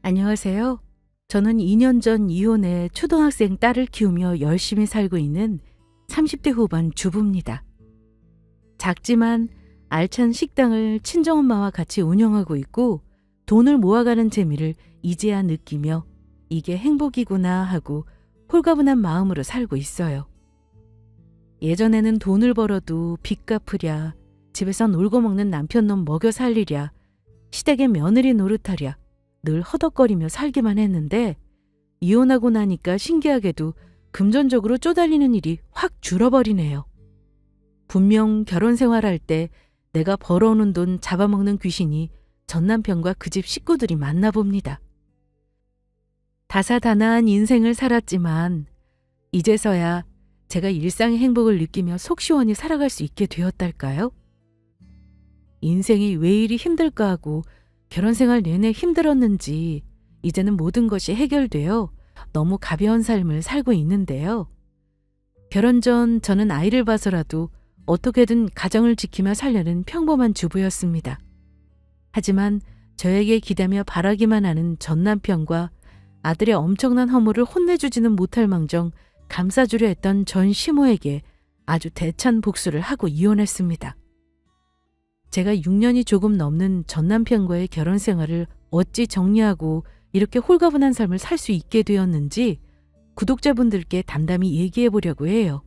안녕하세요. 저는 2년 전 이혼해 초등학생 딸을 키우며 열심히 살고 있는 30대 후반 주부입니다. 작지만 알찬 식당을 친정엄마와 같이 운영하고 있고 돈을 모아가는 재미를 이제야 느끼며 이게 행복이구나 하고 홀가분한 마음으로 살고 있어요. 예전에는 돈을 벌어도 빚 갚으랴, 집에서 놀고 먹는 남편놈 먹여 살리랴, 시댁의 며느리 노릇하랴 늘 허덕거리며 살기만 했는데 이혼하고 나니까 신기하게도 금전적으로 쪼달리는 일이 확 줄어버리네요. 분명 결혼 생활할 때 내가 벌어오는 돈 잡아먹는 귀신이 전 남편과 그 집 식구들이 맞나 봅니다. 다사다난한 인생을 살았지만 이제서야 제가 일상의 행복을 느끼며 속 시원히 살아갈 수 있게 되었달까요? 인생이 왜 이리 힘들까 하고 결혼 생활 내내 힘들었는지 이제는 모든 것이 해결되어 너무 가벼운 삶을 살고 있는데요. 결혼 전 저는 아이를 봐서라도 어떻게든 가정을 지키며 살려는 평범한 주부였습니다. 하지만 저에게 기대며 바라기만 하는 전 남편과 아들의 엄청난 허물을 혼내주지는 못할 망정 감싸주려 했던 전 시모에게 아주 대찬 복수를 하고 이혼했습니다. 제가 6년이 조금 넘는 전 남편과의 결혼 생활을 어찌 정리하고 이렇게 홀가분한 삶을 살 수 있게 되었는지 구독자분들께 담담히 얘기해 보려고 해요.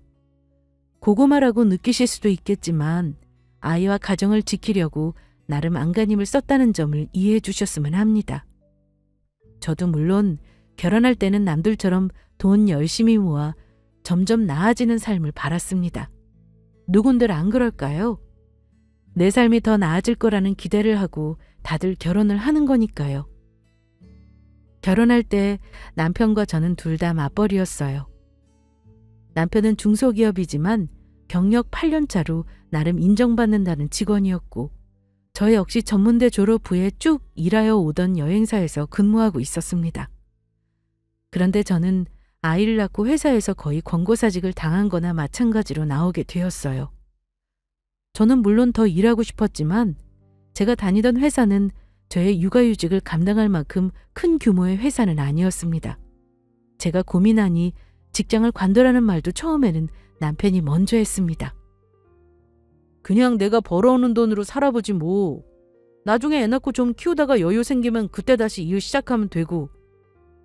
고구마라고 느끼실 수도 있겠지만 아이와 가정을 지키려고 나름 안간힘을 썼다는 점을 이해해 주셨으면 합니다. 저도 물론 결혼할 때는 남들처럼 돈 열심히 모아 점점 나아지는 삶을 바랐습니다. 누군들 안 그럴까요? 내 삶이 더 나아질 거라는 기대를 하고 다들 결혼을 하는 거니까요. 결혼할 때 남편과 저는 둘 다 맞벌이였어요. 남편은 중소기업이지만 경력 8년 차로 나름 인정받는다는 직원이었고 저 역시 전문대 졸업 후에 쭉 일하여 오던 여행사에서 근무하고 있었습니다. 그런데 저는 아이를 낳고 회사에서 거의 권고사직을 당한 거나 마찬가지로 나오게 되었어요. 저는 물론 더 일하고 싶었지만 제가 다니던 회사는 저의 육아휴직을 감당할 만큼 큰 규모의 회사는 아니었습니다. 제가 고민하니 직장을 관두라는 말도 처음에는 남편이 먼저 했습니다. 그냥 내가 벌어오는 돈으로 살아보지 뭐. 나중에 애 낳고 좀 키우다가 여유 생기면 그때 다시 일 시작하면 되고.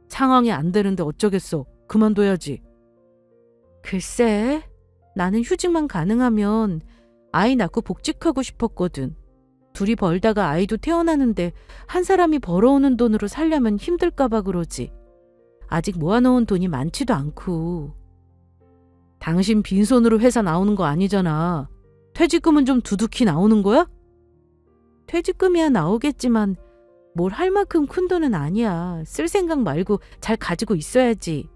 상황이 안 되는데 어쩌겠어. 그만둬야지. 글쎄, 나는 휴직만 가능하면 아이 낳고 복직하고 싶었거든. 둘이 벌다가 아이도 태어나는데 한 사람이 벌어오는 돈으로 살려면 힘들까 봐 그러지. 아직 모아놓은 돈이 많지도 않고. 당신 빈손으로 회사 나오는 거 아니잖아. 퇴직금은 좀 두둑히 나오는 거야? 퇴직금이야 나오겠지만 뭘 할 만큼 큰 돈은 아니야. 쓸 생각 말고 잘 가지고 있어야지.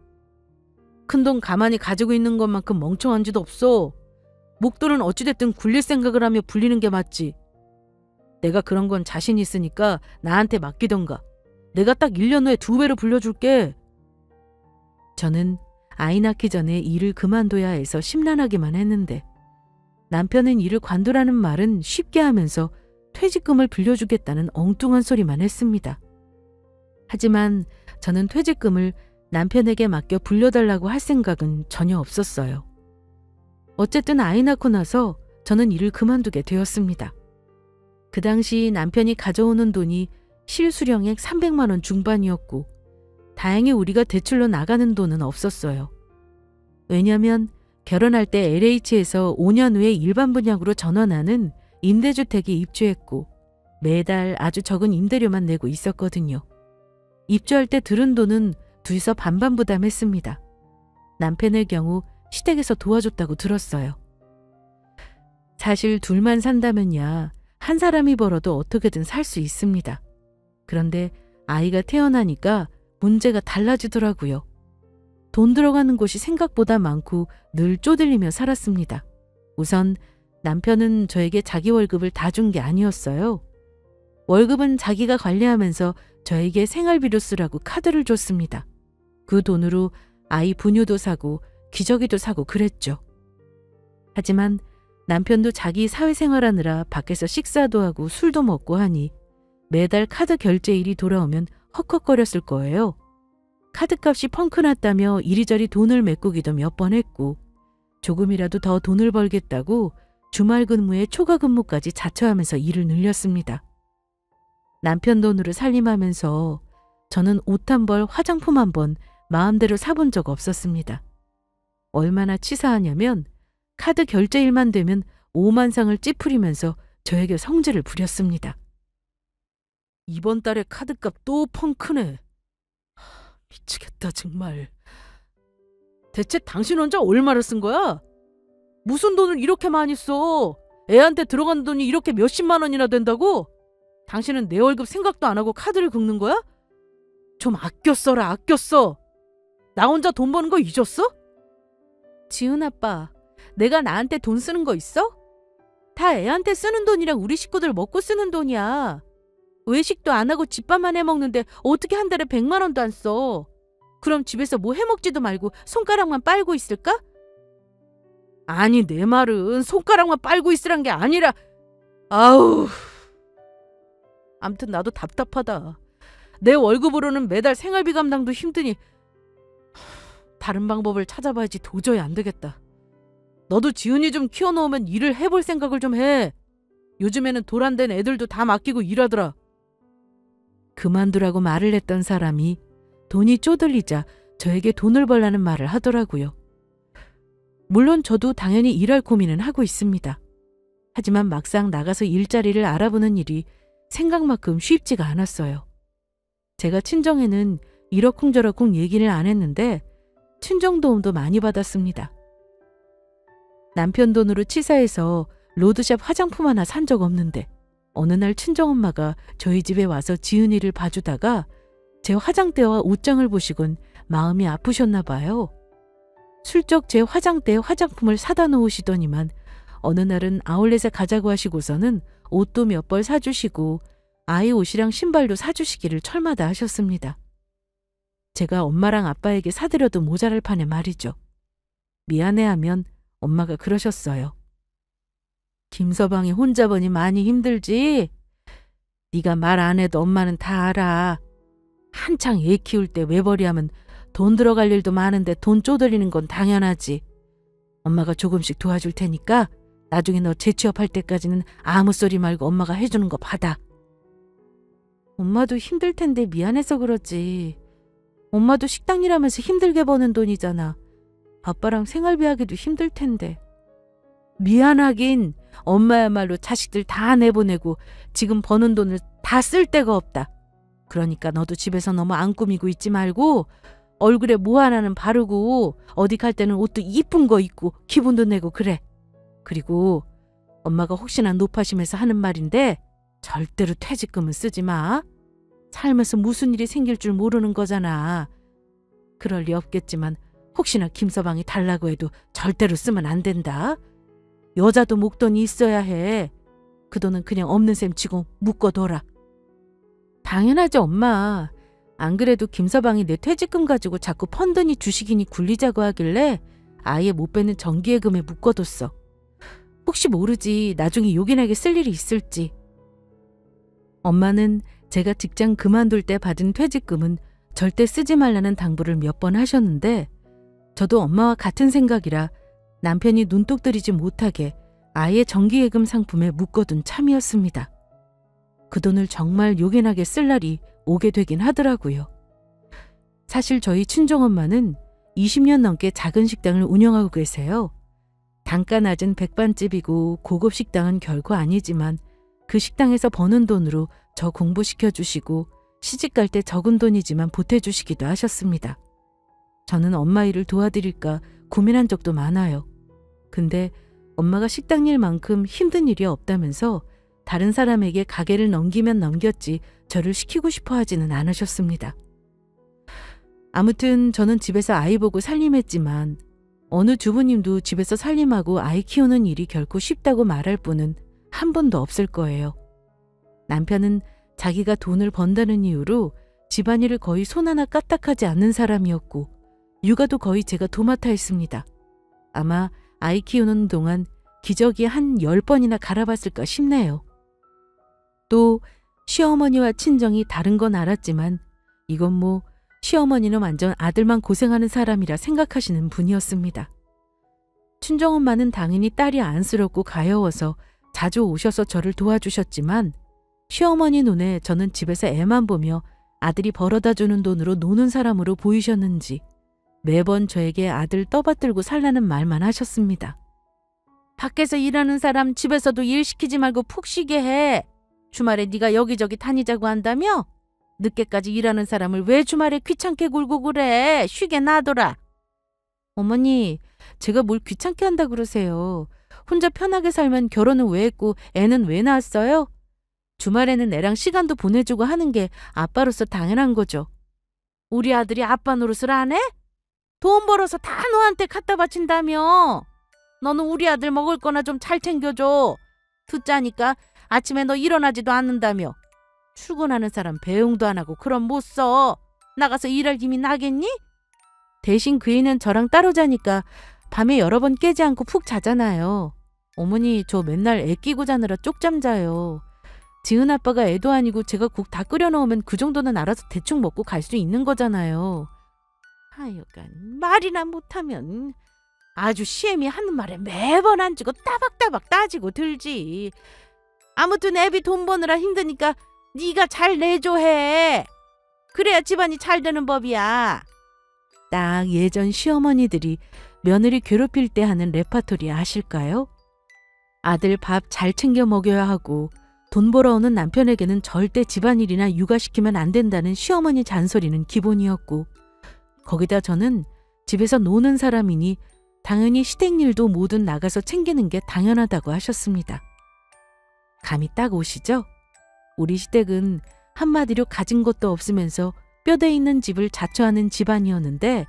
큰 돈 가만히 가지고 있는 것만큼 멍청한 짓 없어. 목돈은 어찌됐든 굴릴 생각을 하며 불리는 게 맞지. 내가 그런 건 자신 있으니까 나한테 맡기던가. 내가 딱 1년 후에 2배로 불려줄게. 저는 아이 낳기 전에 일을 그만둬야 해서 심란하기만 했는데 남편은 일을 관두라는 말은 쉽게 하면서 퇴직금을 빌려주겠다는 엉뚱한 소리만 했습니다. 하지만 저는 퇴직금을 남편에게 맡겨 불려달라고 할 생각은 전혀 없었어요. 어쨌든 아이 낳고 나서 저는 일을 그만두게 되었습니다. 그 당시 남편이 가져오는 돈이 실수령액 300만 원 중반이었고 다행히 우리가 대출로 나가는 돈은 없었어요. 왜냐하면 결혼할 때 LH에서 5년 후에 일반 분양으로 전원하는 임대주택에 입주했고 매달 아주 적은 임대료만 내고 있었거든요. 입주할 때 들은 돈은 둘이서 반반 부담했습니다. 남편의 경우 시댁에서 도와줬다고 들었어요. 사실 둘만 산다면야 한 사람이 벌어도 어떻게든 살 수 있습니다. 그런데 아이가 태어나니까 문제가 달라지더라고요. 돈 들어가는 곳이 생각보다 많고 늘 쪼들리며 살았습니다. 우선 남편은 저에게 자기 월급을 다 준 게 아니었어요. 월급은 자기가 관리하면서 저에게 생활비로 쓰라고 카드를 줬습니다. 그 돈으로 아이 분유도 사고 기저귀도 사고 그랬죠. 하지만 남편도 자기 사회생활하느라 밖에서 식사도 하고 술도 먹고 하니 매달 카드 결제일이 돌아오면 헉헉거렸을 거예요. 카드값이 펑크 났다며 이리저리 돈을 메꾸기도 몇 번 했고 조금이라도 더 돈을 벌겠다고 주말 근무에 초과 근무까지 자처하면서 일을 늘렸습니다. 남편 돈으로 살림하면서 저는 옷 한 벌, 화장품 한 번 마음대로 사본 적 없었습니다. 얼마나 치사하냐면 카드 결제일만 되면 5만 상을 찌푸리면서 저에게 성질을 부렸습니다. 이번 달에 카드값 또 펑크네. 미치겠다 정말. 대체 당신 혼자 얼마를 쓴 거야? 무슨 돈을 이렇게 많이 써? 애한테 들어간 돈이 이렇게 몇십만 원이나 된다고? 당신은 내 월급 생각도 안 하고 카드를 긁는 거야? 좀 아껴 써라, 아껴 써. 나 혼자 돈 버는 거 잊었어? 지은 아빠, 내가 나한테 돈 쓰는 거 있어? 다 애한테 쓰는 돈이랑 우리 식구들 먹고 쓰는 돈이야. 외식도 안 하고 집밥만 해먹는데 어떻게 한 달에 100만 원도 안 써? 그럼 집에서 뭐 해먹지도 말고 손가락만 빨고 있을까? 아니 내 말은 손가락만 빨고 있으란 게 아니라 아우. 암튼 나도 답답하다. 내 월급으로는 매달 생활비 감당도 힘드니 다른 방법을 찾아봐야지 도저히 안 되겠다. 너도 지은이 좀 키워놓으면 일을 해볼 생각을 좀 해. 요즘에는 돌 안 된 애들도 다 맡기고 일하더라. 그만두라고 말을 했던 사람이 돈이 쪼들리자 저에게 돈을 벌라는 말을 하더라고요. 물론 저도 당연히 일할 고민은 하고 있습니다. 하지만 막상 나가서 일자리를 알아보는 일이 생각만큼 쉽지가 않았어요. 제가 친정에는 이러쿵저러쿵 얘기를 안 했는데 친정 도움도 많이 받았습니다. 남편 돈으로 치사해서 로드샵 화장품 하나 산 적 없는데 어느 날 친정엄마가 저희 집에 와서 지은이를 봐주다가 제 화장대와 옷장을 보시곤 마음이 아프셨나 봐요. 슬쩍 제 화장대에 화장품을 사다 놓으시더니만 어느 날은 아울렛에 가자고 하시고서는 옷도 몇 벌 사주시고 아이 옷이랑 신발도 사주시기를 철마다 하셨습니다. 제가 엄마랑 아빠에게 사드려도 모자랄 판에 말이죠. 미안해하면 엄마가 그러셨어요. 김서방이 혼자 보니 많이 힘들지? 네가 말 안 해도 엄마는 다 알아. 한창 애 키울 때 외벌이하면 돈 들어갈 일도 많은데 돈 쪼들리는 건 당연하지. 엄마가 조금씩 도와줄 테니까 나중에 너 재취업할 때까지는 아무 소리 말고 엄마가 해주는 거 받아. 엄마도 힘들 텐데 미안해서 그러지. 엄마도 식당 일하면서 힘들게 버는 돈이잖아. 아빠랑 생활비 하기도 힘들 텐데. 미안하긴 엄마야말로 자식들 다 내보내고 지금 버는 돈을 다 쓸 데가 없다. 그러니까 너도 집에서 너무 안 꾸미고 있지 말고 얼굴에 뭐 하나는 바르고 어디 갈 때는 옷도 이쁜 거 입고 기분도 내고 그래. 그리고 엄마가 혹시나 높아심에서 하는 말인데 절대로 퇴직금은 쓰지 마. 살면서 무슨 일이 생길 줄 모르는 거잖아. 그럴 리 없겠지만 혹시나 김서방이 달라고 해도 절대로 쓰면 안 된다. 여자도 목돈이 있어야 해. 그 돈은 그냥 없는 셈 치고 묶어둬라. 당연하죠 엄마. 안 그래도 김서방이 내 퇴직금 가지고 자꾸 펀드니 주식이니 굴리자고 하길래 아예 못 빼는 정기예금에 묶어뒀어. 혹시 모르지 나중에 요긴하게 쓸 일이 있을지. 엄마는 제가 직장 그만둘 때 받은 퇴직금은 절대 쓰지 말라는 당부를 몇 번 하셨는데 저도 엄마와 같은 생각이라 남편이 눈독 들이지 못하게 아예 정기예금 상품에 묶어둔 참이었습니다. 그 돈을 정말 요긴하게 쓸 날이 오게 되긴 하더라고요. 사실 저희 친정엄마는 20년 넘게 작은 식당을 운영하고 계세요. 단가 낮은 백반집이고 고급 식당은 결코 아니지만 그 식당에서 버는 돈으로 저 공부시켜 주시고 시집갈 때 적은 돈이지만 보태주시기도 하셨습니다. 저는 엄마 일을 도와드릴까 고민한 적도 많아요. 근데 엄마가 식당 일만큼 힘든 일이 없다면서 다른 사람에게 가게를 넘기면 넘겼지 저를 시키고 싶어 하지는 않으셨습니다. 아무튼 저는 집에서 아이 보고 살림했지만 어느 주부님도 집에서 살림하고 아이 키우는 일이 결코 쉽다고 말할 분은 한 분도 없을 거예요. 남편은 자기가 돈을 번다는 이유로 집안일을 거의 손 하나 까딱하지 않는 사람이었고 육아도 거의 제가 도맡아 했습니다. 아마 아이 키우는 동안 기저귀 한 10번이나 갈아봤을까 싶네요. 또 시어머니와 친정이 다른 건 알았지만 이건 뭐 시어머니는 완전 아들만 고생하는 사람이라 생각하시는 분이었습니다. 친정엄마는 당연히 딸이 안쓰럽고 가여워서 자주 오셔서 저를 도와주셨지만 시어머니 눈에 저는 집에서 애만 보며 아들이 벌어다 주는 돈으로 노는 사람으로 보이셨는지 매번 저에게 아들 떠받들고 살라는 말만 하셨습니다. 밖에서 일하는 사람 집에서도 일 시키지 말고 푹 쉬게 해. 주말에 네가 여기저기 다니자고 한다며? 늦게까지 일하는 사람을 왜 주말에 귀찮게 굴고 그래? 쉬게 놔둬라. 어머니, 제가 뭘 귀찮게 한다 그러세요. 혼자 편하게 살면 결혼은 왜 했고 애는 왜 낳았어요? 주말에는 애랑 시간도 보내주고 하는 게 아빠로서 당연한 거죠. 우리 아들이 아빠 노릇을 안 해? 돈 벌어서 다 너한테 갖다 바친다며. 너는 우리 아들 먹을 거나 좀 잘 챙겨줘. 듣자니까 아침에 너 일어나지도 않는다며. 출근하는 사람 배웅도 안 하고 그럼 못 써. 나가서 일할 힘이 나겠니? 대신 그 애는 저랑 따로 자니까 밤에 여러 번 깨지 않고 푹 자잖아요. 어머니, 저 맨날 애 끼고 자느라 쪽잠 자요. 지은 아빠가 애도 아니고 제가 국 다 끓여 놓으면 그 정도는 알아서 대충 먹고 갈 수 있는 거잖아요. 하여간 말이나 못하면 아주 시애미 하는 말에 매번 안 주고 따박따박 따지고 들지. 아무튼 애비 돈 버느라 힘드니까 네가 잘 내줘 해. 그래야 집안이 잘 되는 법이야. 딱 예전 시어머니들이 며느리 괴롭힐 때 하는 레파토리 아실까요? 아들 밥 잘 챙겨 먹여야 하고 돈 벌어오는 남편에게는 절대 집안일이나 육아시키면 안 된다는 시어머니 잔소리는 기본이었고 거기다 저는 집에서 노는 사람이니 당연히 시댁일도 뭐든 나가서 챙기는 게 당연하다고 하셨습니다. 감이 딱 오시죠? 우리 시댁은 한마디로 가진 것도 없으면서 뼈대 있는 집을 자처하는 집안이었는데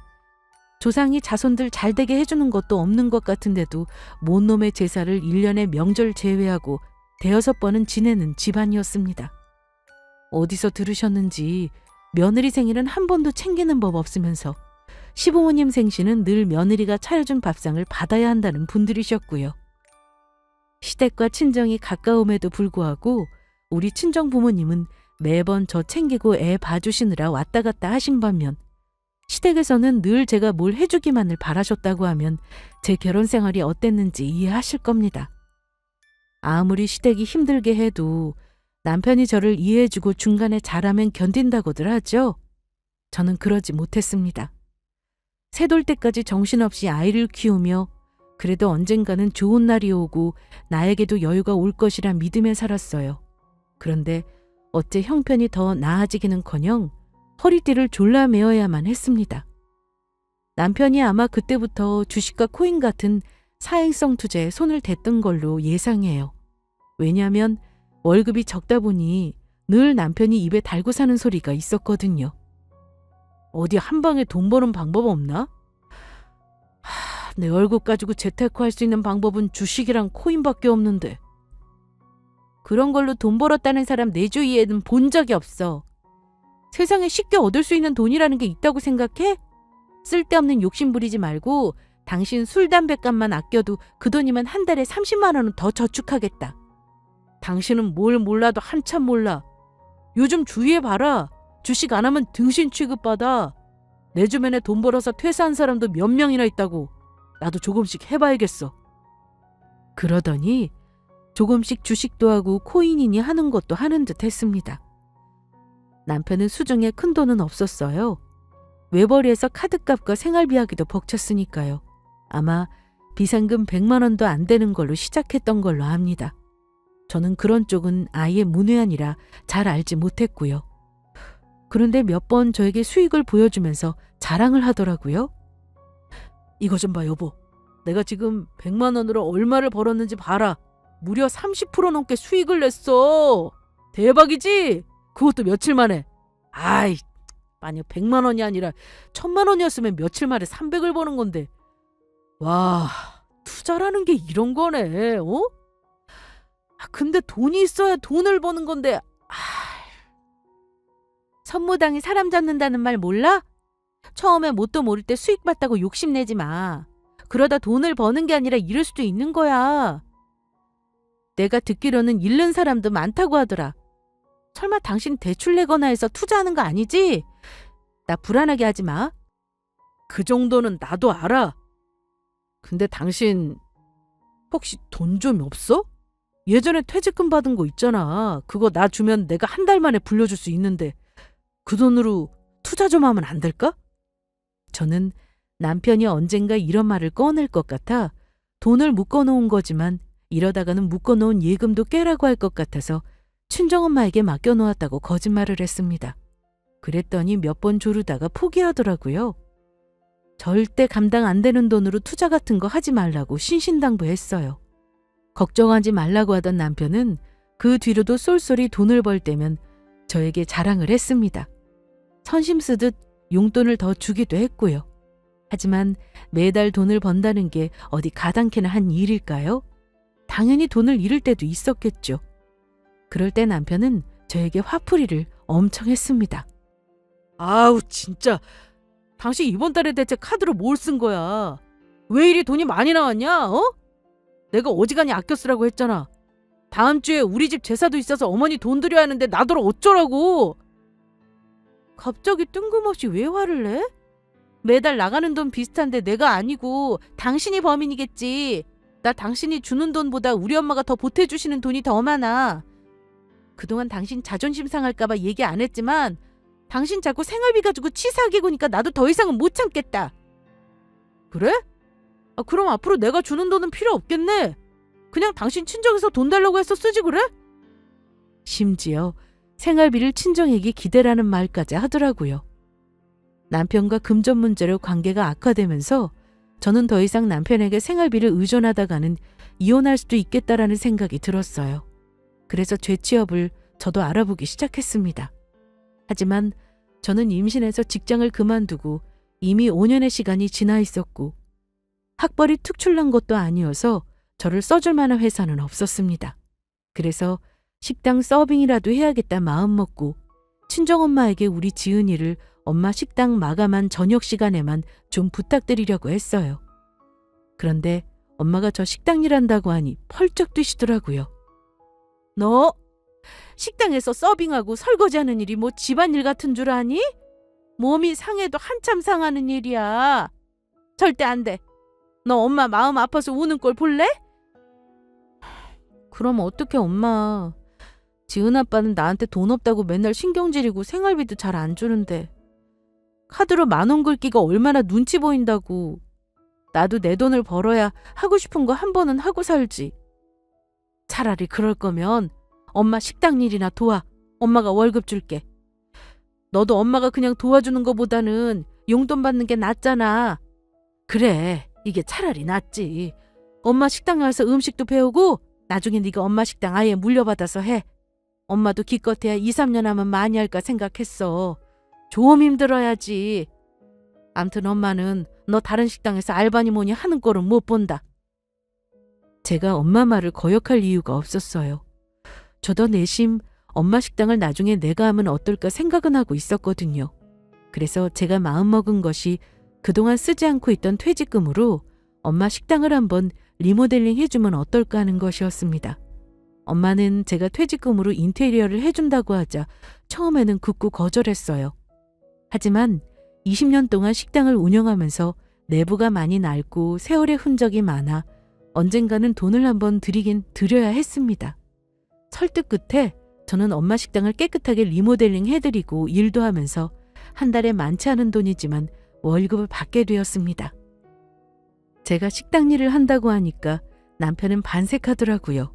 조상이 자손들 잘되게 해주는 것도 없는 것 같은데도 못놈의 제사를 1년에 명절 제외하고 대여섯 번은 지내는 집안이었습니다. 어디서 들으셨는지 며느리 생일은 한 번도 챙기는 법 없으면서 시부모님 생신은 늘 며느리가 차려준 밥상을 받아야 한다는 분들이셨고요. 시댁과 친정이 가까움에도 불구하고 우리 친정 부모님은 매번 저 챙기고 애 봐주시느라 왔다 갔다 하신 반면 시댁에서는 늘 제가 뭘 해주기만을 바라셨다고 하면 제 결혼 생활이 어땠는지 이해하실 겁니다. 아무리 시댁이 힘들게 해도 남편이 저를 이해해주고 중간에 잘하면 견딘다고들 하죠. 저는 그러지 못했습니다. 새돌 때까지 정신없이 아이를 키우며 그래도 언젠가는 좋은 날이 오고 나에게도 여유가 올 것이라 믿으며 살았어요. 그런데 어째 형편이 더 나아지기는커녕 허리띠를 졸라 메어야만 했습니다. 남편이 아마 그때부터 주식과 코인 같은 사행성 투자에 손을 댔던 걸로 예상해요. 왜냐하면 월급이 적다 보니 늘 남편이 입에 달고 사는 소리가 있었거든요. 어디 한 방에 돈 버는 방법 없나? 내 월급 가지고 재테크 할 수 있는 방법은 주식이랑 코인밖에 없는데. 그런 걸로 돈 벌었다는 사람 내 주위에는 본 적이 없어. 세상에 쉽게 얻을 수 있는 돈이라는 게 있다고 생각해? 쓸데없는 욕심 부리지 말고 당신 술, 담배값만 아껴도 그 돈이면 한 달에 30만 원은 더 저축하겠다. 당신은 뭘 몰라도 한참 몰라. 요즘 주위에 봐라. 주식 안 하면 등신 취급받아. 내 주변에 돈 벌어서 퇴사한 사람도 몇 명이나 있다고. 나도 조금씩 해봐야겠어. 그러더니 조금씩 주식도 하고 코인이니 하는 것도 하는 듯 했습니다. 남편은 수중에 큰 돈은 없었어요. 외벌이에서 카드값과 생활비하기도 벅찼으니까요. 아마 비상금 100만 원도 안 되는 걸로 시작했던 걸로 압니다. 저는 그런 쪽은 아예 문외한이라 잘 알지 못했고요. 그런데 몇 번 저에게 수익을 보여주면서 자랑을 하더라고요. 이거 좀 봐 여보. 내가 지금 100만 원으로 얼마를 벌었는지 봐라. 무려 30% 넘게 수익을 냈어. 대박이지? 그것도 며칠 만에. 아이, 만약 100만 원이 아니라 1000만 원이었으면 며칠 만에 300을 버는 건데. 와, 투자라는 게 이런 거네. 어? 근데 돈이 있어야 돈을 버는 건데. 선무당이 사람 잡는다는 말 몰라? 처음에 뭣도 모를 때 수익 봤다고 욕심내지 마. 그러다 돈을 버는 게 아니라 잃을 수도 있는 거야. 내가 듣기로는 잃는 사람도 많다고 하더라. 설마 당신 대출 내거나 해서 투자하는 거 아니지? 나 불안하게 하지 마. 그 정도는 나도 알아. 근데 당신 혹시 돈 좀 없어? 예전에 퇴직금 받은 거 있잖아. 그거 나 주면 내가 한 달 만에 불려줄 수 있는데 그 돈으로 투자 좀 하면 안 될까? 저는 남편이 언젠가 이런 말을 꺼낼 것 같아 돈을 묶어놓은 거지만 이러다가는 묶어놓은 예금도 깨라고 할 것 같아서 친정엄마에게 맡겨놓았다고 거짓말을 했습니다. 그랬더니 몇 번 조르다가 포기하더라고요. 절대 감당 안 되는 돈으로 투자 같은 거 하지 말라고 신신당부했어요. 걱정하지 말라고 하던 남편은 그 뒤로도 쏠쏠이 돈을 벌 때면 저에게 자랑을 했습니다. 선심 쓰듯 용돈을 더 주기도 했고요. 하지만 매달 돈을 번다는 게 어디 가당키나 한 일일까요? 당연히 돈을 잃을 때도 있었겠죠. 그럴 때 남편은 저에게 화풀이를 엄청 했습니다. 아우 진짜 당신 이번 달에 대체 카드로 뭘 쓴 거야? 왜 이리 돈이 많이 나왔냐? 내가 어지간히 아껴 쓰라고 했잖아. 다음 주에 우리 집 제사도 있어서 어머니 돈 드려야 하는데 나더러 어쩌라고. 갑자기 뜬금없이 왜 화를 내? 매달 나가는 돈 비슷한데 내가 아니고 당신이 범인이겠지. 나 당신이 주는 돈보다 우리 엄마가 더 보태주시는 돈이 더 많아. 그동안 당신 자존심 상할까봐 얘기 안 했지만 당신 자꾸 생활비 가지고 치사하게 구니까 나도 더 이상은 못 참겠다. 그래? 그럼 앞으로 내가 주는 돈은 필요 없겠네. 그냥 당신 친정에서 돈 달라고 해서 쓰지 그래? 심지어 생활비를 친정에게 기대라는 말까지 하더라고요. 남편과 금전 문제로 관계가 악화되면서 저는 더 이상 남편에게 생활비를 의존하다가는 이혼할 수도 있겠다라는 생각이 들었어요. 그래서 재취업을 저도 알아보기 시작했습니다. 하지만 저는 임신해서 직장을 그만두고 이미 5년의 시간이 지나 있었고 학벌이 특출난 것도 아니어서 저를 써줄 만한 회사는 없었습니다. 그래서 식당 서빙이라도 해야겠다 마음먹고 친정엄마에게 우리 지은이를 엄마 식당 마감한 저녁 시간에만 좀 부탁드리려고 했어요. 그런데 엄마가 저 식당 일한다고 하니 펄쩍 뛰시더라고요. 너 식당에서 서빙하고 설거지하는 일이 뭐 집안일 같은 줄 아니? 몸이 상해도 한참 상하는 일이야. 절대 안 돼. 너 엄마 마음 아파서 우는 꼴 볼래? 그럼 어떡해 엄마. 지은 아빠는 나한테 돈 없다고 맨날 신경질이고 생활비도 잘 안 주는데 카드로 10,000원 긁기가 얼마나 눈치 보인다고. 나도 내 돈을 벌어야 하고 싶은 거 한 번은 하고 살지. 차라리 그럴 거면 엄마 식당 일이나 도와. 엄마가 월급 줄게. 너도 엄마가 그냥 도와주는 거보다는 용돈 받는 게 낫잖아. 그래, 이게 차라리 낫지. 엄마 식당에 와서 음식도 배우고 나중에 네가 엄마 식당 아예 물려받아서 해. 엄마도 기껏해야 2, 3년 하면 많이 할까 생각했어. 좀 힘들어야지. 암튼 엄마는 너 다른 식당에서 알바니 뭐니 하는 꼴은 못 본다. 제가 엄마 말을 거역할 이유가 없었어요. 저도 내심 엄마 식당을 나중에 내가 하면 어떨까 생각은 하고 있었거든요. 그래서 제가 마음먹은 것이 그동안 쓰지 않고 있던 퇴직금으로 엄마 식당을 한번 리모델링 해주면 어떨까 하는 것이었습니다. 엄마는 제가 퇴직금으로 인테리어를 해준다고 하자 처음에는 극구 거절했어요. 하지만 20년 동안 식당을 운영하면서 내부가 많이 낡고 세월의 흔적이 많아 언젠가는 돈을 한번 드려야 했습니다. 설득 끝에 저는 엄마 식당을 깨끗하게 리모델링 해드리고 일도 하면서 한 달에 많지 않은 돈이지만 월급을 받게 되었습니다. 제가 식당 일을 한다고 하니까 남편은 반색하더라고요.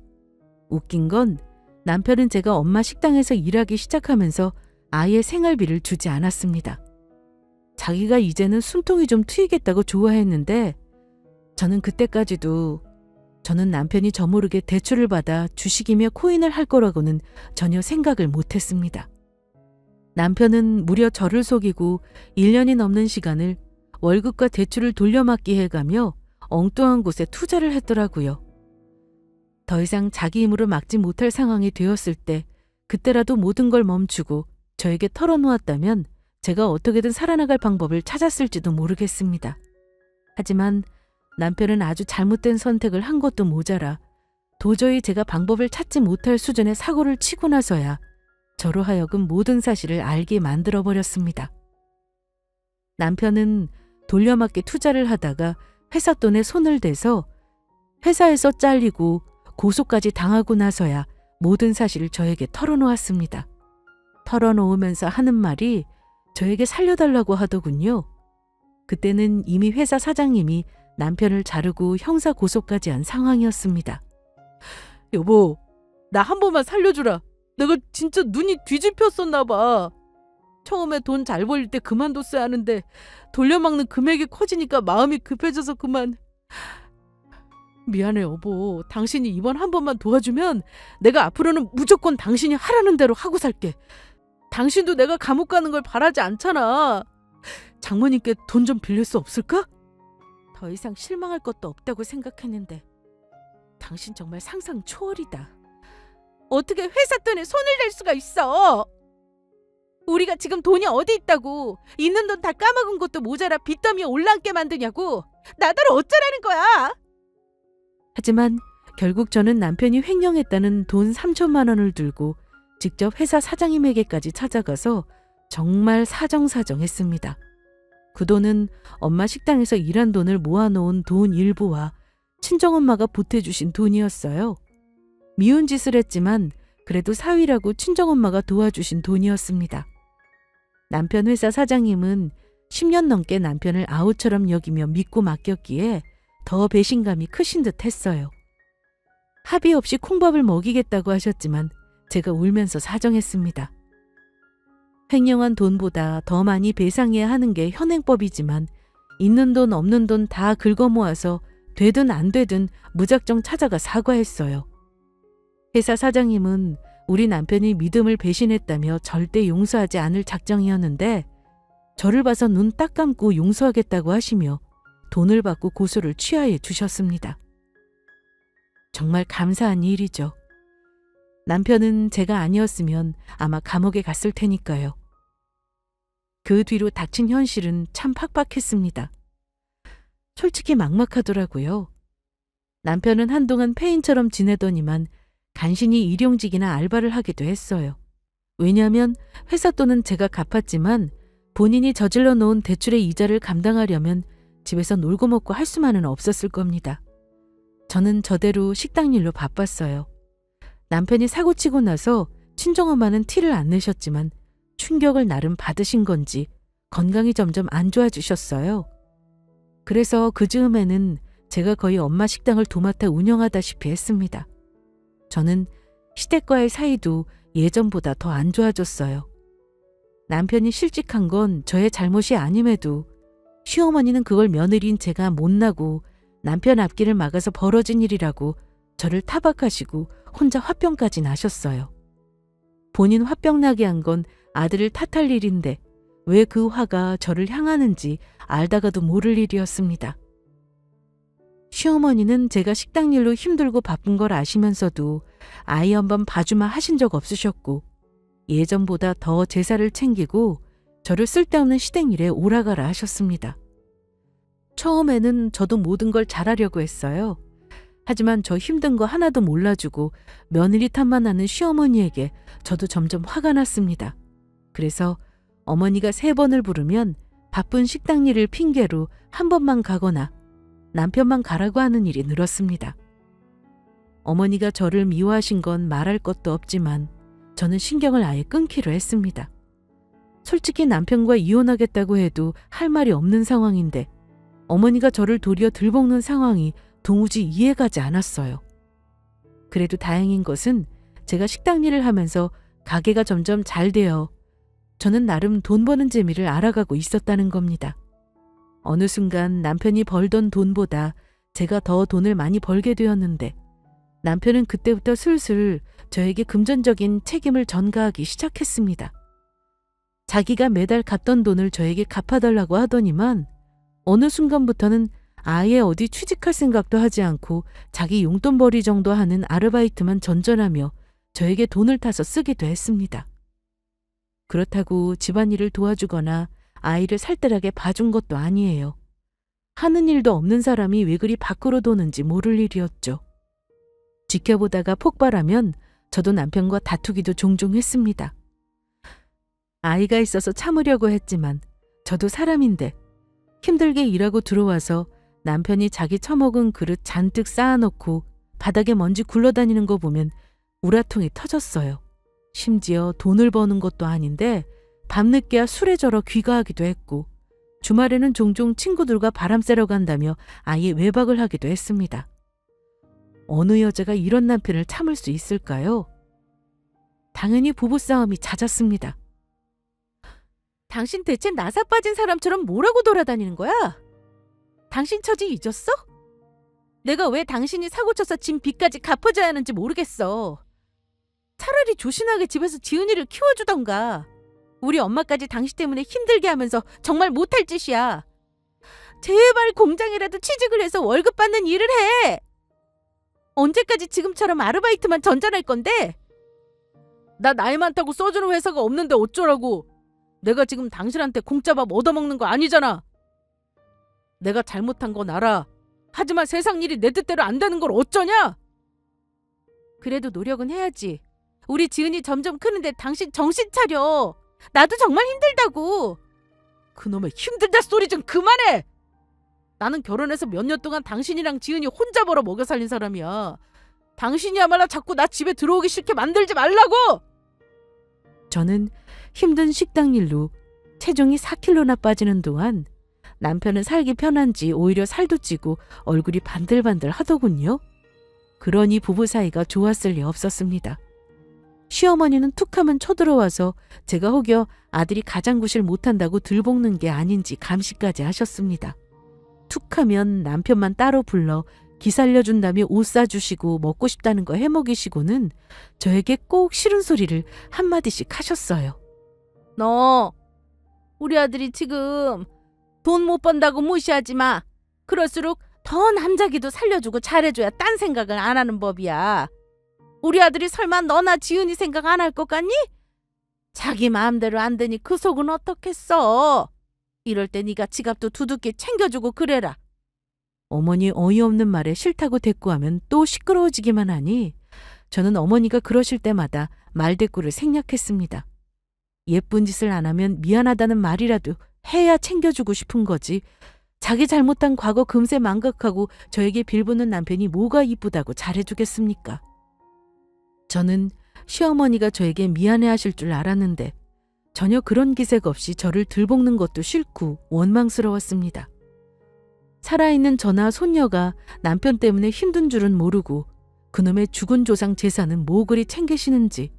웃긴 건 남편은 제가 엄마 식당에서 일하기 시작하면서 아예 생활비를 주지 않았습니다. 자기가 이제는 숨통이 좀 트이겠다고 좋아했는데 저는 그때까지도 저는 남편이 저 모르게 대출을 받아 주식이며 코인을 할 거라고는 전혀 생각을 못했습니다. 남편은 무려 저를 속이고 1년이 넘는 시간을 월급과 대출을 돌려막기 해가며 엉뚱한 곳에 투자를 했더라고요. 더 이상 자기 힘으로 막지 못할 상황이 되었을 때 그때라도 모든 걸 멈추고 저에게 털어놓았다면 제가 어떻게든 살아나갈 방법을 찾았을지도 모르겠습니다. 하지만 남편은 아주 잘못된 선택을 한 것도 모자라 도저히 제가 방법을 찾지 못할 수준의 사고를 치고 나서야 저로 하여금 모든 사실을 알게 만들어버렸습니다. 남편은 돌려막기 투자를 하다가 회사 돈에 손을 대서 회사에서 잘리고 고소까지 당하고 나서야 모든 사실을 저에게 털어놓았습니다. 털어놓으면서 하는 말이 저에게 살려달라고 하더군요. 그때는 이미 회사 사장님이 남편을 자르고 형사 고소까지 한 상황이었습니다. 여보, 나 한 번만 살려주라. 내가 진짜 눈이 뒤집혔었나 봐. 처음에 돈 잘 벌릴 때 그만뒀어야 하는데 돌려막는 금액이 커지니까 마음이 급해져서 그만. 미안해 여보. 당신이 이번 한 번만 도와주면 내가 앞으로는 무조건 당신이 하라는 대로 하고 살게. 당신도 내가 감옥 가는 걸 바라지 않잖아. 장모님께 돈 좀 빌릴 수 없을까? 더 이상 실망할 것도 없다고 생각했는데 당신 정말 상상 초월이다. 어떻게 회사 돈에 손을 댈 수가 있어? 우리가 지금 돈이 어디 있다고. 있는 돈 다 까먹은 것도 모자라 빚더미에 올라앉게 만드냐고. 나더러 어쩌라는 거야. 하지만 결국 저는 남편이 횡령했다는 돈 3천만 원을 들고 직접 회사 사장님에게까지 찾아가서 정말 사정사정했습니다. 그 돈은 엄마 식당에서 일한 돈을 모아놓은 돈 일부와 친정엄마가 보태주신 돈이었어요. 미운 짓을 했지만 그래도 사위라고 친정엄마가 도와주신 돈이었습니다. 남편 회사 사장님은 10년 넘게 남편을 아우처럼 여기며 믿고 맡겼기에 더 배신감이 크신 듯 했어요. 합의 없이 콩밥을 먹이겠다고 하셨지만 제가 울면서 사정했습니다. 횡령한 돈보다 더 많이 배상해야 하는 게 현행법이지만 있는 돈 없는 돈 다 긁어 모아서 되든 안 되든 무작정 찾아가 사과했어요. 회사 사장님은 우리 남편이 믿음을 배신했다며 절대 용서하지 않을 작정이었는데 저를 봐서 눈 딱 감고 용서하겠다고 하시며 돈을 받고 고소를 취하해 주셨습니다. 정말 감사한 일이죠. 남편은 제가 아니었으면 아마 감옥에 갔을 테니까요. 그 뒤로 닥친 현실은 참 팍팍했습니다. 솔직히 막막하더라고요. 남편은 한동안 폐인처럼 지내더니만 간신히 일용직이나 알바를 하기도 했어요. 왜냐하면 회사 돈은 제가 갚았지만 본인이 저질러 놓은 대출의 이자를 감당하려면 집에서 놀고 먹고 할 수만은 없었을 겁니다. 저는 저대로 식당 일로 바빴어요. 남편이 사고치고 나서 친정엄마는 티를 안 내셨지만 충격을 나름 받으신 건지 건강이 점점 안 좋아지셨어요. 그래서 그 즈음에는 제가 거의 엄마 식당을 도맡아 운영하다시피 했습니다. 저는 시댁과의 사이도 예전보다 더 안 좋아졌어요. 남편이 실직한 건 저의 잘못이 아님에도 시어머니는 그걸 며느리인 제가 못나고 남편 앞길을 막아서 벌어진 일이라고 저를 타박하시고 혼자 화병까지 나셨어요. 본인 화병 나게 한 건 아들을 탓할 일인데 왜 그 화가 저를 향하는지 알다가도 모를 일이었습니다. 시어머니는 제가 식당 일로 힘들고 바쁜 걸 아시면서도 아이 한번 봐주마 하신 적 없으셨고 예전보다 더 제사를 챙기고 저를 쓸데없는 시댁 일에 오라가라 하셨습니다. 처음에는 저도 모든 걸 잘하려고 했어요. 하지만 저 힘든 거 하나도 몰라주고 며느리 탓만 하는 시어머니에게 저도 점점 화가 났습니다. 그래서 어머니가 3번을 부르면 바쁜 식당 일을 핑계로 한 번만 가거나 남편만 가라고 하는 일이 늘었습니다. 어머니가 저를 미워하신 건 말할 것도 없지만 저는 신경을 아예 끊기로 했습니다. 솔직히 남편과 이혼하겠다고 해도 할 말이 없는 상황인데 어머니가 저를 도리어 들볶는 상황이 도무지 이해가지 않았어요. 그래도 다행인 것은 제가 식당 일을 하면서 가게가 점점 잘 되어 저는 나름 돈 버는 재미를 알아가고 있었다는 겁니다. 어느 순간 남편이 벌던 돈보다 제가 더 돈을 많이 벌게 되었는데 남편은 그때부터 슬슬 저에게 금전적인 책임을 전가하기 시작했습니다. 자기가 매달 갚던 돈을 저에게 갚아달라고 하더니만 어느 순간부터는 아예 어디 취직할 생각도 하지 않고 자기 용돈벌이 정도 하는 아르바이트만 전전하며 저에게 돈을 타서 쓰기도 했습니다. 그렇다고 집안일을 도와주거나 아이를 살뜰하게 봐준 것도 아니에요. 하는 일도 없는 사람이 왜 그리 밖으로 도는지 모를 일이었죠. 지켜보다가 폭발하면 저도 남편과 다투기도 종종 했습니다. 아이가 있어서 참으려고 했지만 저도 사람인데 힘들게 일하고 들어와서 남편이 자기 처먹은 그릇 잔뜩 쌓아놓고 바닥에 먼지 굴러다니는 거 보면 우라통이 터졌어요. 심지어 돈을 버는 것도 아닌데 밤늦게야 술에 절어 귀가하기도 했고 주말에는 종종 친구들과 바람 쐬러 간다며 아예 외박을 하기도 했습니다. 어느 여자가 이런 남편을 참을 수 있을까요? 당연히 부부싸움이 잦았습니다. 당신 대체 나사 빠진 사람처럼 뭐라고 돌아다니는 거야? 당신 처지 잊었어? 내가 왜 당신이 사고 쳐서 진 빚까지 갚아줘야 하는지 모르겠어. 차라리 조신하게 집에서 지은이를 키워주던가. 우리 엄마까지 당신 때문에 힘들게 하면서 정말 못할 짓이야. 제발 공장이라도 취직을 해서 월급 받는 일을 해. 언제까지 지금처럼 아르바이트만 전전할 건데? 나 나이 많다고 써주는 회사가 없는데 어쩌라고. 내가 지금 당신한테 공짜 밥 얻어먹는 거 아니잖아. 내가 잘못한 건 알아. 하지만 세상 일이 내 뜻대로 안 되는 걸 어쩌냐? 그래도 노력은 해야지. 우리 지은이 점점 크는데 당신 정신 차려. 나도 정말 힘들다고. 그놈의 힘들다 소리 좀 그만해. 나는 결혼해서 몇 년 동안 당신이랑 지은이 혼자 벌어 먹여 살린 사람이야. 당신이야말로 자꾸 나 집에 들어오기 싫게 만들지 말라고. 저는 힘든 식당 일로 체중이 4kg나 빠지는 동안 남편은 살기 편한지 오히려 살도 찌고 얼굴이 반들반들 하더군요. 그러니 부부 사이가 좋았을 리 없었습니다. 시어머니는 툭하면 쳐들어와서 제가 혹여 아들이 가장구실 못한다고 들볶는 게 아닌지 감시까지 하셨습니다. 툭하면 남편만 따로 불러 기 살려준다며 옷 사주시고 먹고 싶다는 거 해먹이시고는 저에게 꼭 싫은 소리를 한마디씩 하셨어요. 너 우리 아들이 지금 돈 못 번다고 무시하지 마. 그럴수록 더 남자기도 살려주고 잘해줘야 딴 생각을 안 하는 법이야. 우리 아들이 설마 너나 지은이 생각 안 할 것 같니? 자기 마음대로 안 되니 그 속은 어떻겠어. 이럴 때 네가 지갑도 두둑히 챙겨주고 그래라. 어머니 어이없는 말에 싫다고 대꾸하면 또 시끄러워지기만 하니 저는 어머니가 그러실 때마다 말대꾸를 생략했습니다. 예쁜 짓을 안 하면 미안하다는 말이라도 해야 챙겨주고 싶은 거지. 자기 잘못한 과거 금세 망각하고 저에게 빌붙는 남편이 뭐가 이쁘다고 잘해주겠습니까? 저는 시어머니가 저에게 미안해하실 줄 알았는데 전혀 그런 기색 없이 저를 들볶는 것도 싫고 원망스러웠습니다. 살아있는 저나 손녀가 남편 때문에 힘든 줄은 모르고 그놈의 죽은 조상 재산은 뭐 그리 챙기시는지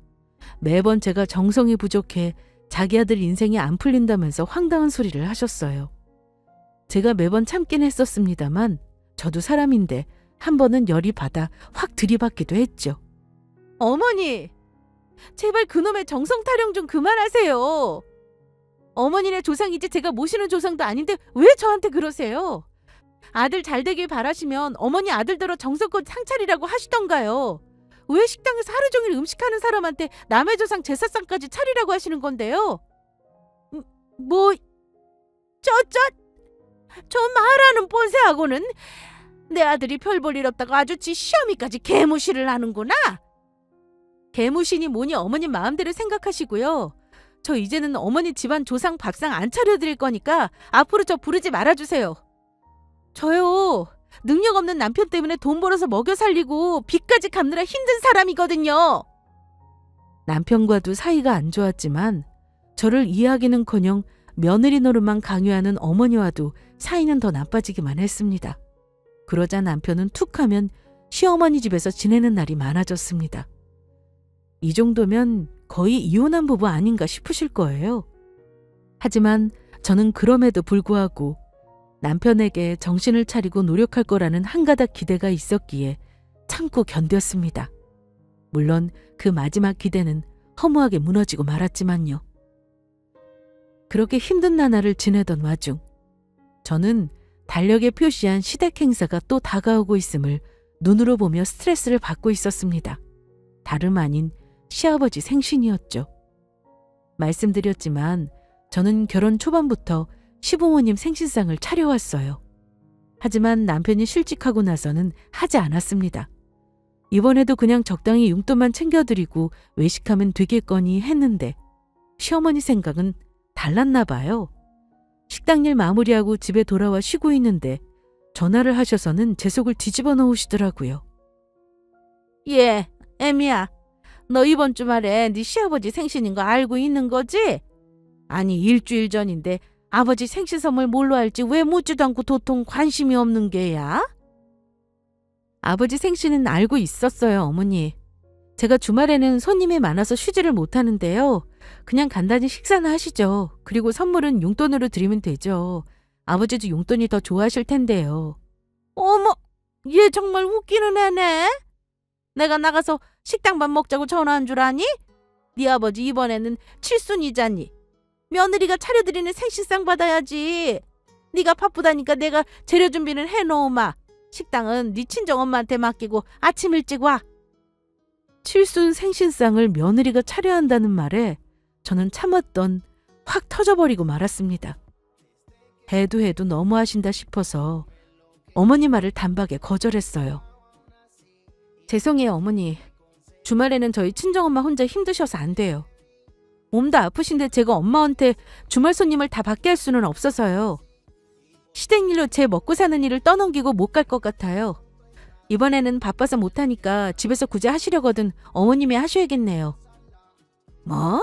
매번 제가 정성이 부족해 자기 아들 인생이 안 풀린다면서 황당한 소리를 하셨어요. 제가 매번 참긴 했었습니다만 저도 사람인데 한 번은 열이 받아 확 들이받기도 했죠. 어머니, 제발 그놈의 정성 타령 좀 그만하세요. 어머니네 조상이지 제가 모시는 조상도 아닌데 왜 저한테 그러세요? 아들 잘 되길 바라시면 어머니 아들더러 정성껏 상차리라고 하시던가요. 왜 식당에서 하루 종일 음식하는 사람한테 남의 조상 제사상까지 차리라고 하시는 건데요? 저 말하는 본세하고는 내 아들이 별 볼 일 없다고 아주 지 시어미까지 개무시를 하는구나. 개무시니 뭐니 어머님 마음대로 생각하시고요. 저 이제는 어머니 집안 조상 밥상 안 차려드릴 거니까 앞으로 저 부르지 말아주세요. 저요, 능력 없는 남편 때문에 돈 벌어서 먹여 살리고 빚까지 갚느라 힘든 사람이거든요. 남편과도 사이가 안 좋았지만 저를 이해하기는커녕 며느리 노릇만 강요하는 어머니와도 사이는 더 나빠지기만 했습니다. 그러자 남편은 툭하면 시어머니 집에서 지내는 날이 많아졌습니다. 이 정도면 거의 이혼한 부부 아닌가 싶으실 거예요. 하지만 저는 그럼에도 불구하고 남편에게 정신을 차리고 노력할 거라는 한가닥 기대가 있었기에 참고 견뎠습니다. 물론 그 마지막 기대는 허무하게 무너지고 말았지만요. 그렇게 힘든 나날을 지내던 와중 저는 달력에 표시한 시댁 행사가 또 다가오고 있음을 눈으로 보며 스트레스를 받고 있었습니다. 다름 아닌 시아버지 생신이었죠. 말씀드렸지만 저는 결혼 초반부터 시부모님 생신상을 차려왔어요. 하지만 남편이 실직하고 나서는 하지 않았습니다. 이번에도 그냥 적당히 용돈만 챙겨드리고 외식하면 되겠거니 했는데 시어머니 생각은 달랐나 봐요. 식당 일 마무리하고 집에 돌아와 쉬고 있는데 전화를 하셔서는 제 속을 뒤집어 놓으시더라고요. 예, 애미야. 너 이번 주말에 네 시아버지 생신인 거 알고 있는 거지? 아니, 일주일 전인데 아버지 생신 선물 뭘로 할지 왜 묻지도 않고 도통 관심이 없는 게야? 아버지 생신은 알고 있었어요, 어머니. 제가 주말에는 손님이 많아서 쉬지를 못하는데요. 그냥 간단히 식사나 하시죠. 그리고 선물은 용돈으로 드리면 되죠. 아버지도 용돈이 더 좋아하실 텐데요. 어머, 얘 정말 웃기는 애네. 내가 나가서 식당밥 먹자고 전화한 줄 아니? 네 아버지 이번에는 칠순이잖니. 며느리가 차려드리는 생신상 받아야지. 네가 바쁘다니까 내가 재료 준비는 해놓으마. 식당은 네 친정엄마한테 맡기고 아침 일찍 와. 칠순 생신상을 며느리가 차려야 한다는 말에 저는 참았던 확 터져버리고 말았습니다. 해도 너무하신다 싶어서 어머니 말을 단박에 거절했어요. 죄송해요, 어머니. 주말에는 저희 친정엄마 혼자 힘드셔서 안 돼요. 몸도 아프신데 제가 엄마한테 주말 손님을 다 받게 할 수는 없어서요. 시댁일로 제 먹고 사는 일을 떠넘기고 못 갈 것 같아요. 이번에는 바빠서 못하니까 집에서 굳이 하시려거든 어머님이 하셔야겠네요. 뭐?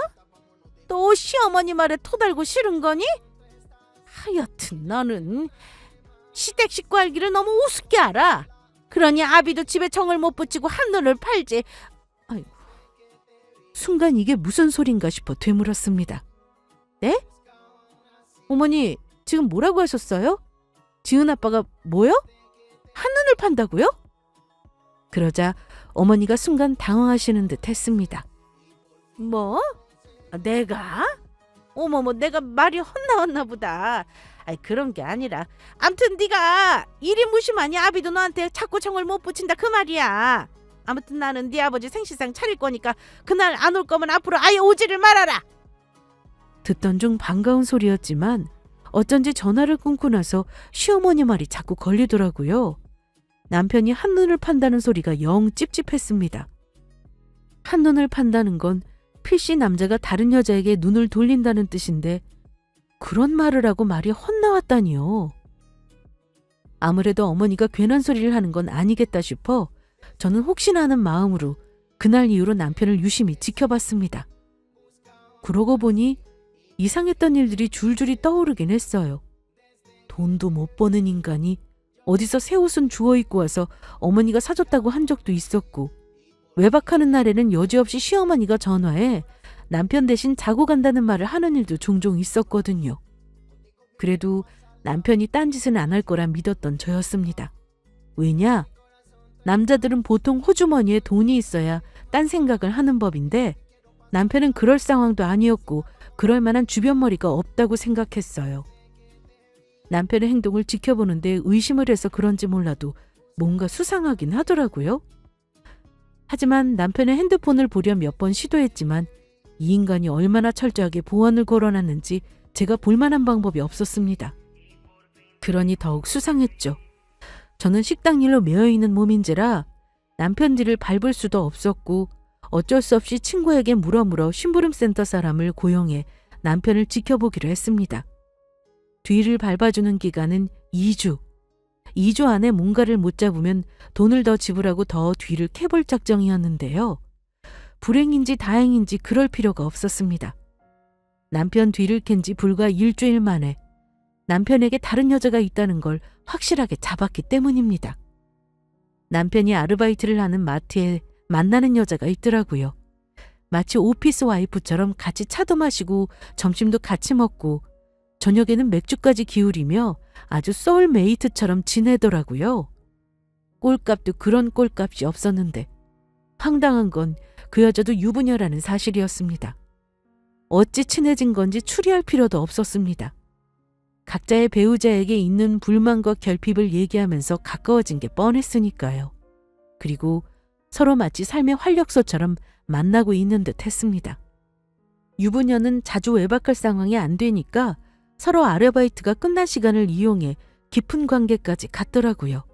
또 시어머니 말에 토달고 싫은 거니? 하여튼 너는 시댁 식구 알기를 너무 우습게 알아. 그러니 아비도 집에 정을 못 붙이고 한눈을 팔지. 아이고. 순간 이게 무슨 소린가 싶어 되물었습니다. 네? 어머니 지금 뭐라고 하셨어요? 지은 아빠가 뭐요? 한눈을 판다고요? 그러자 어머니가 순간 당황하시는 듯 했습니다. 뭐? 내가? 어머머, 내가 말이 헛나왔나 보다. 아이, 그런 게 아니라 암튼 네가 일이 무심하니 아비도 너한테 자꾸 정을 못 붙인다 그 말이야. 아무튼 나는 네 아버지 생신상 차릴 거니까 그날 안 올 거면 앞으로 아예 오지를 말아라. 듣던 중 반가운 소리였지만 어쩐지 전화를 끊고 나서 시어머니 말이 자꾸 걸리더라고요. 남편이 한눈을 판다는 소리가 영 찝찝했습니다. 한눈을 판다는 건 필시 남자가 다른 여자에게 눈을 돌린다는 뜻인데 그런 말을 하고 말이 헛나왔다니요. 아무래도 어머니가 괜한 소리를 하는 건 아니겠다 싶어 저는 혹시나 하는 마음으로 그날 이후로 남편을 유심히 지켜봤습니다. 그러고 보니 이상했던 일들이 줄줄이 떠오르긴 했어요. 돈도 못 버는 인간이 어디서 새 옷은 주워 입고 와서 어머니가 사줬다고 한 적도 있었고 외박하는 날에는 여지없이 시어머니가 전화해 남편 대신 자고 간다는 말을 하는 일도 종종 있었거든요. 그래도 남편이 딴짓은 안 할 거라 믿었던 저였습니다. 왜냐? 남자들은 보통 호주머니에 돈이 있어야 딴 생각을 하는 법인데 남편은 그럴 상황도 아니었고 그럴 만한 주변머리가 없다고 생각했어요. 남편의 행동을 지켜보는데 의심을 해서 그런지 몰라도 뭔가 수상하긴 하더라고요. 하지만 남편의 핸드폰을 보려 몇 번 시도했지만 이 인간이 얼마나 철저하게 보안을 걸어놨는지 제가 볼만한 방법이 없었습니다. 그러니 더욱 수상했죠. 저는 식당 일로 매여있는 몸인지라 남편 뒤를 밟을 수도 없었고 어쩔 수 없이 친구에게 물어물어 심부름센터 사람을 고용해 남편을 지켜보기로 했습니다. 뒤를 밟아주는 기간은 2주. 2주 안에 뭔가를 못 잡으면 돈을 더 지불하고 더 뒤를 캐볼 작정이었는데요. 불행인지 다행인지 그럴 필요가 없었습니다. 남편 뒤를 캔 지 불과 일주일 만에 남편에게 다른 여자가 있다는 걸 확실하게 잡았기 때문입니다. 남편이 아르바이트를 하는 마트에 만나는 여자가 있더라고요. 마치 오피스 와이프처럼 같이 차도 마시고 점심도 같이 먹고 저녁에는 맥주까지 기울이며 아주 소울메이트처럼 지내더라고요. 꼴값도 그런 꼴값이 없었는데 황당한 건 그 여자도 유부녀라는 사실이었습니다. 어찌 친해진 건지 추리할 필요도 없었습니다. 각자의 배우자에게 있는 불만과 결핍을 얘기하면서 가까워진 게 뻔했으니까요. 그리고 서로 마치 삶의 활력소처럼 만나고 있는 듯 했습니다. 유부녀는 자주 외박할 상황이 안 되니까 서로 아르바이트가 끝난 시간을 이용해 깊은 관계까지 갔더라고요.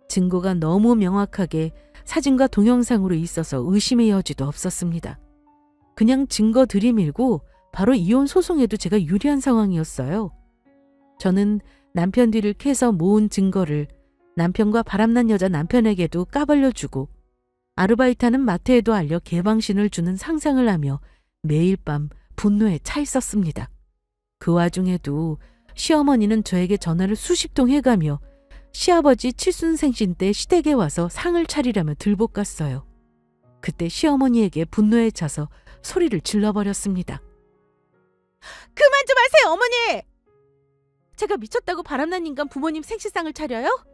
증거가 너무 명확하게 사진과 동영상으로 있어서 의심의 여지도 없었습니다. 그냥 증거 들이밀고 바로 이혼 소송에도 제가 유리한 상황이었어요. 저는 남편 뒤를 캐서 모은 증거를 남편과 바람난 여자 남편에게도 까발려주고 아르바이트하는 마트에도 알려 개방신을 주는 상상을 하며 매일 밤 분노에 차 있었습니다. 그 와중에도 시어머니는 저에게 전화를 수십 통 해가며 시아버지 칠순생신 때 시댁에 와서 상을 차리라며 들볶았어요. 그때 시어머니에게 분노에 차서 소리를 질러버렸습니다. 그만 좀 하세요, 어머니! 제가 미쳤다고 바람난 인간 부모님 생신상을 차려요?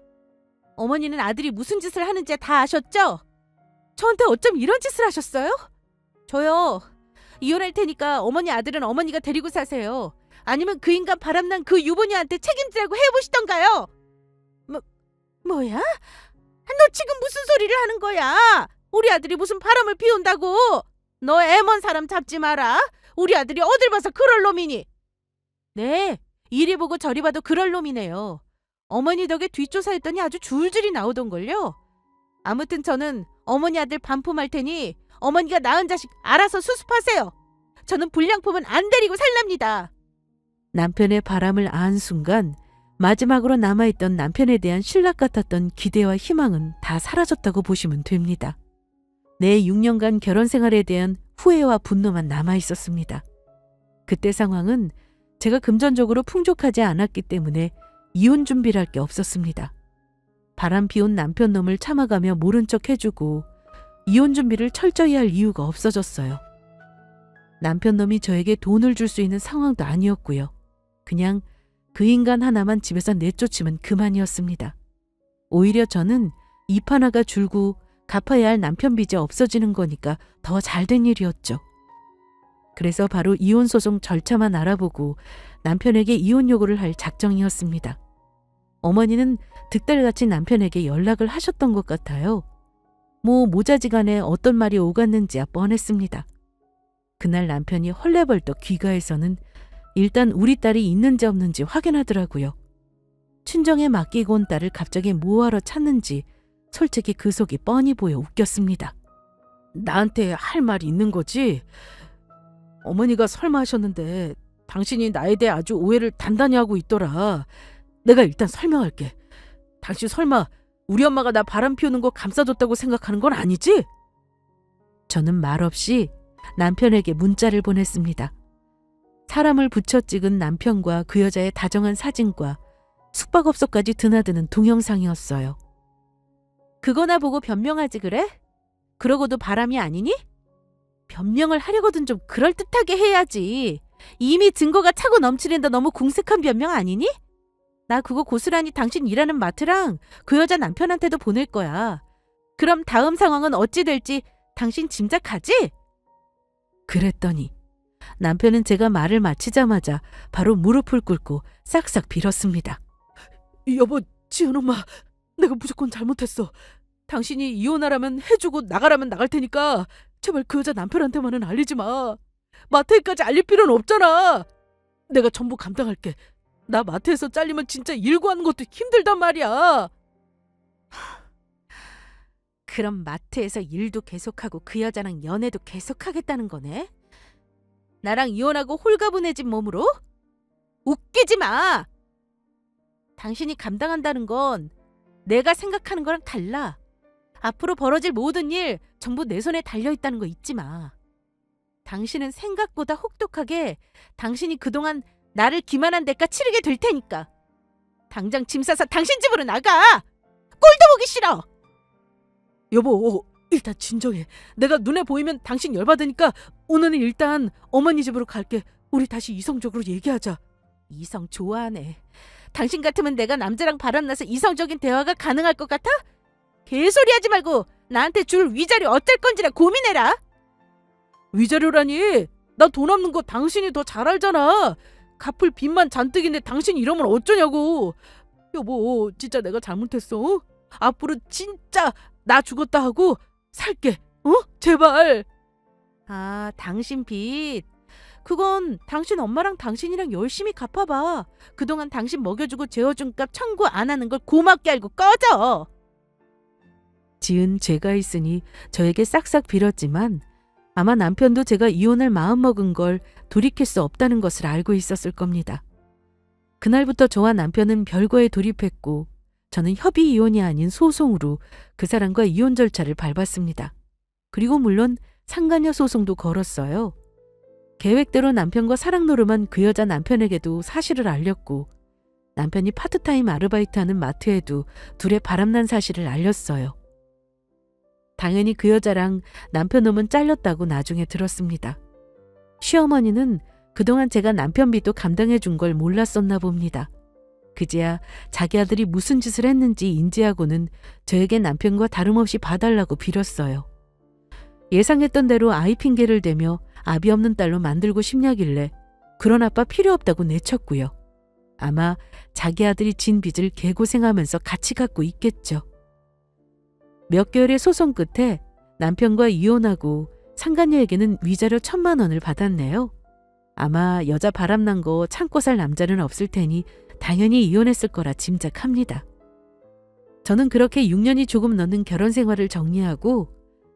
어머니는 아들이 무슨 짓을 하는지 다 아셨죠? 저한테 어쩜 이런 짓을 하셨어요? 저요, 이혼할 테니까 어머니 아들은 어머니가 데리고 사세요. 아니면 그 인간 바람난 그 유부녀한테 책임지라고 해보시던가요. 뭐야? 너 지금 무슨 소리를 하는 거야? 우리 아들이 무슨 바람을 피운다고? 너 애먼 사람 잡지 마라. 우리 아들이 어딜 봐서 그럴 놈이니? 네, 이리 보고 저리 봐도 그럴 놈이네요. 어머니 덕에 뒷조사했더니 아주 줄줄이 나오던걸요. 아무튼 저는 어머니 아들 반품할 테니 어머니가 낳은 자식 알아서 수습하세요. 저는 불량품은 안 데리고 살랍니다. 남편의 바람을 안 순간 마지막으로 남아있던 남편에 대한 신락 같았던 기대와 희망은 다 사라졌다고 보시면 됩니다. 내 6년간 결혼 생활에 대한 후회와 분노만 남아있었습니다. 그때 상황은 제가 금전적으로 풍족하지 않았기 때문에 이혼 준비를 할 게 없었습니다. 바람 피운 남편 놈을 참아가며 모른 척 해주고 이혼 준비를 철저히 할 이유가 없어졌어요. 남편 놈이 저에게 돈을 줄 수 있는 상황도 아니었고요. 그냥 그 인간 하나만 집에서 내쫓으면 그만이었습니다. 오히려 저는 입 하나가 줄고 갚아야 할 남편 빚이 없어지는 거니까 더 잘된 일이었죠. 그래서 바로 이혼소송 절차만 알아보고 남편에게 이혼 요구를 할 작정이었습니다. 어머니는 득달같이 남편에게 연락을 하셨던 것 같아요. 모자지간에 어떤 말이 오갔는지야 뻔했습니다. 그날 남편이 헐레벌떡 귀가해서는 일단 우리 딸이 있는지 없는지 확인하더라고요. 친정에 맡기고 온 딸을 갑자기 뭐하러 찾는지 솔직히 그 속이 뻔히 보여 웃겼습니다. 나한테 할 말이 있는 거지? 어머니가 설마 하셨는데 당신이 나에 대해 아주 오해를 단단히 하고 있더라. 내가 일단 설명할게. 당신 설마 우리 엄마가 나 바람 피우는 거 감싸줬다고 생각하는 건 아니지? 저는 말없이 남편에게 문자를 보냈습니다. 사람을 붙여 찍은 남편과 그 여자의 다정한 사진과 숙박업소까지 드나드는 동영상이었어요. 그거나 보고 변명하지 그래? 그러고도 바람이 아니니? 변명을 하려거든 좀 그럴듯하게 해야지. 이미 증거가 차고 넘치는데 너무 궁색한 변명 아니니? 나 그거 고스란히 당신 일하는 마트랑 그 여자 남편한테도 보낼 거야. 그럼 다음 상황은 어찌 될지 당신 짐작하지? 그랬더니 남편은 제가 말을 마치자마자 바로 무릎을 꿇고 싹싹 빌었습니다. 여보, 지은 엄마, 내가 무조건 잘못했어. 당신이 이혼하라면 해주고 나가라면 나갈 테니까 제발 그 여자 남편한테만은 알리지 마. 마트에까지 알릴 필요는 없잖아. 내가 전부 감당할게. 나 마트에서 잘리면 진짜 일 구하는 것도 힘들단 말이야. 그럼 마트에서 일도 계속하고 그 여자랑 연애도 계속하겠다는 거네? 나랑 이혼하고 홀가분해진 몸으로? 웃기지 마! 당신이 감당한다는 건 내가 생각하는 거랑 달라. 앞으로 벌어질 모든 일 전부 내 손에 달려있다는 거 잊지 마. 당신은 생각보다 혹독하게 당신이 그동안 나를 기만한 대가 치르게 될 테니까. 당장 짐 싸서 당신 집으로 나가! 꼴도 보기 싫어! 여보, 일단 진정해. 내가 눈에 보이면 당신 열받으니까 오늘은 일단 어머니 집으로 갈게. 우리 다시 이성적으로 얘기하자. 이성 좋아하네. 당신 같으면 내가 남자랑 바람나서 이성적인 대화가 가능할 것 같아? 개소리 하지 말고 나한테 줄 위자료 어쩔 건지나 고민해라. 위자료라니? 나 돈 없는 거 당신이 더 잘 알잖아. 갚을 빚만 잔뜩인데 당신이 이러면 어쩌냐고. 여보, 진짜 내가 잘못했어. 앞으로 진짜 나 죽었다 하고 살게. 제발. 아, 당신 빚. 그건 당신 엄마랑 당신이랑 열심히 갚아봐. 그동안 당신 먹여주고 재워준 값 청구 안 하는 걸 고맙게 알고 꺼져. 지은 죄가 있으니 저에게 싹싹 빌었지만 아마 남편도 제가 이혼할 마음먹은 걸 돌이킬 수 없다는 것을 알고 있었을 겁니다. 그날부터 저와 남편은 별거에 돌입했고 저는 협의 이혼이 아닌 소송으로 그 사람과 이혼 절차를 밟았습니다. 그리고 물론 상간녀 소송도 걸었어요. 계획대로 남편과 사랑 노름한 그 여자 남편에게도 사실을 알렸고 남편이 파트타임 아르바이트하는 마트에도 둘의 바람난 사실을 알렸어요. 당연히 그 여자랑 남편 놈은 잘렸다고 나중에 들었습니다. 시어머니는 그동안 제가 남편 빚도 감당해 준 걸 몰랐었나 봅니다. 그제야 자기 아들이 무슨 짓을 했는지 인지하고는 저에게 남편과 다름없이 봐달라고 빌었어요. 예상했던 대로 아이 핑계를 대며 아비 없는 딸로 만들고 싶냐길래 그런 아빠 필요 없다고 내쳤고요. 아마 자기 아들이 진 빚을 개고생하면서 같이 갖고 있겠죠. 몇 개월의 소송 끝에 남편과 이혼하고 상간녀에게는 위자료 1,000만 원을 받았네요. 아마 여자 바람난 거 참고 살 남자는 없을 테니 당연히 이혼했을 거라 짐작합니다. 저는 그렇게 6년이 조금 넘는 결혼 생활을 정리하고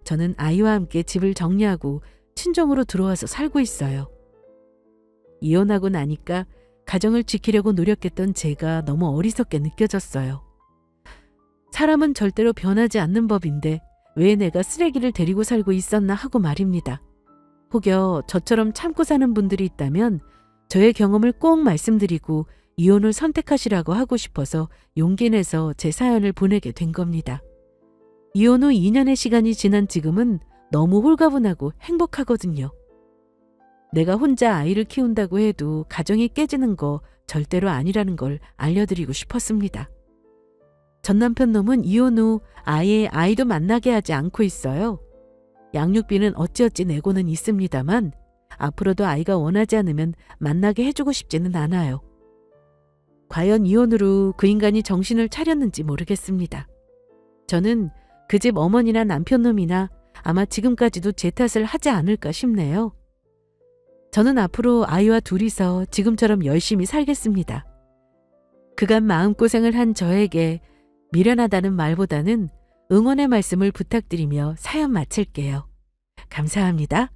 저는 아이와 함께 집을 정리하고 친정으로 들어와서 살고 있어요. 이혼하고 나니까 가정을 지키려고 노력했던 제가 너무 어리석게 느껴졌어요. 사람은 절대로 변하지 않는 법인데 왜 내가 쓰레기를 데리고 살고 있었나 하고 말입니다. 혹여 저처럼 참고 사는 분들이 있다면 저의 경험을 꼭 말씀드리고 이혼을 선택하시라고 하고 싶어서 용기 내서 제 사연을 보내게 된 겁니다. 이혼 후 2년의 시간이 지난 지금은 너무 홀가분하고 행복하거든요. 내가 혼자 아이를 키운다고 해도 가정이 깨지는 거 절대로 아니라는 걸 알려드리고 싶었습니다. 전 남편 놈은 이혼 후 아예 아이도 만나게 하지 않고 있어요. 양육비는 어찌어찌 내고는 있습니다만 앞으로도 아이가 원하지 않으면 만나게 해주고 싶지는 않아요. 과연 이혼으로 그 인간이 정신을 차렸는지 모르겠습니다. 저는 그 집 어머니나 남편 놈이나 아마 지금까지도 제 탓을 하지 않을까 싶네요. 저는 앞으로 아이와 둘이서 지금처럼 열심히 살겠습니다. 그간 마음고생을 한 저에게 미련하다는 말보다는 응원의 말씀을 부탁드리며 사연 마칠게요. 감사합니다.